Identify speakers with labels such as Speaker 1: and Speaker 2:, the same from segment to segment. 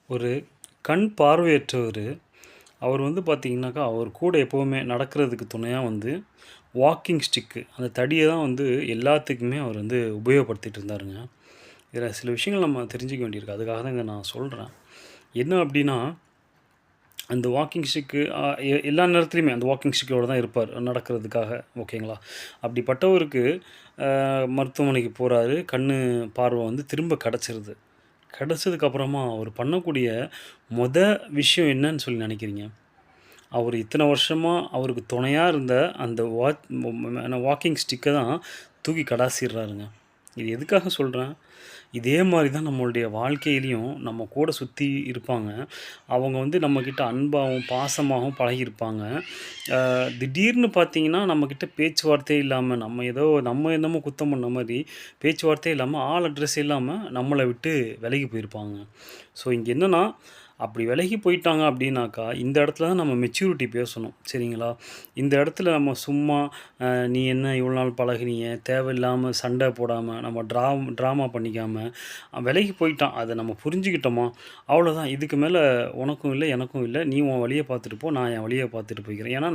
Speaker 1: ஒரு கண் பார்வையற்றவர். அவர் வந்து பார்த்தீங்கன்னாக்கா, அவர் கூட எப்பவுமே நடக்கிறதுக்கு துணையா வந்து வாக்கிங் ஸ்டிக்கு அந்த தடிய தான் வந்து எல்லாத்துக்குமே அவர் வந்து உபயோகப்படுத்திட்டு இருந்தாருங்க. இதில சில விஷயங்கள் நம்ம தெரிஞ்சுக்க வேண்டியிருக்கு. அதுக்காக தான் இத நான் சொல்றேன். என்ன அப்டின்னா, அந்த வாக்கிங் ஸ்டிக்கு எல்லா நேரத்துலயுமே அந்த வாக்கிங் ஸ்டிக்கோட தான் இருப்பார் நடக்கிறதுக்காக. ஓகேங்களா? அப்படிப்பட்டவருக்கு மருத்துவமனைக்கு போறாரு. கண்ணு பார்வை வந்து திரும்ப கெடைச்சிருது. கெடைச்சதுக்கப்புறமா அவர் பண்ணக்கூடிய மொத விஷயம் என்னன்னு சொல்லி நெனைக்கிறீங்க? அவரு இத்தன வருஷமா அவருக்கு துணையா இருந்த அந்த வாக்கிங் ஸ்டிக்க தான் தூக்கி கடாசிர்றாருங்க. இது எதுக்காக சொல்றேன்? இதே மாரி தான் நம்மளுடைய வாழ்க்கையிலயும் நம்ம கூட சுத்தி இருப்பாங்க. அவங்க வந்து நம்மகிட்ட அன்பாவும், பாசமாவும் பழகியிருப்பாங்க. திடீர்னு பார்த்தீங்கன்னா, நம்மகிட்ட பேச்சுவார்த்தையே இல்லாம, நம்ம என்னமோ குத்தம் பண்ண மாரி, பேச்சுவார்த்தையே இல்லாம, ஆள் அட்ரஸ் இல்லாம நம்மள விட்டு விலகி போயிருப்பாங்க. ஸோ, இங்க என்னன்னா, அப்படி விலகி போயிட்டாங்க அப்படின்னாக்கா, இந்த இடத்துல தான் நம்ம மெச்சூரிட்டி பேசணும். சரிங்களா? இந்த இடத்துல நம்ம சும்மா "நீ என்ன இவ்வளோ நாள் பழகுனீங்க?" தேவையில்லாம சண்டை போடாம, நம்ம ட்ராமா பண்ணிக்காம, விலகி போயிட்டான். அத நம்ம புரிஞ்சுக்கிட்டோமா, அவ்வளோதான். இதுக்கு மேல உனக்கும் இல்ல, எனக்கும் இல்ல. நீ உன் வழிய பார்த்துட்டு போ. நான் என் வழிய பார்த்துட்டு போய்க்கிறேன். ஏன்னா,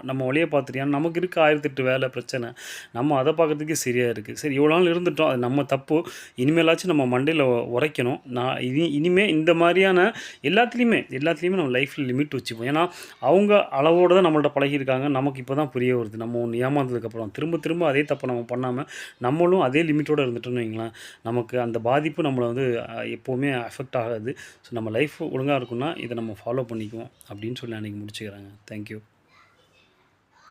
Speaker 1: நம்ம வழிய பார்த்துட்டு ஏன்னா நமக்கு இருக்கு 1008 வேலை, பிரச்சனை. நம்ம அத பார்க்கறதுக்கே சரியா இருக்கு. சரி இவ்வளோ நாள் இருந்துட்டோம். அது நம்ம தப்பு. இனிமேலாச்சும் நம்ம மண்டையில உரைக்கணும். நான் இனிமே இந்த மாரியான எல்லாத்துலயுமே நம்ம லைஃப்ல லிமிட் வச்சுப்போம். ஏன்னா, அவங்க அளவோட தான் நம்மள்ட்ட பழகியிருக்காங்க. நமக்கு இப்ப தான் புரிய வருது. நம்ம ஒண்ணு ஏமாந்ததுக்கப்புறம். திரும்ப திரும்ப அதே தப்ப நம்ம பண்ணாம, நம்மளும் அதே லிமிட்டோட இருந்துட்டோம்னு வைங்களேன், நமக்கு அந்த பாதிப்பு நம்மள வந்து எப்பவுமே அஃபெக்ட் ஆகாது. ஸோ நம்ம லைஃப் ஒழுங்கா இருக்கும்னா, இத நம்ம ஃபாலோ பண்ணிக்குவோம். அப்படின்னு சொல்லி நான் இன்னைக்கு முடிச்சுக்கிறேங்க. Thank you.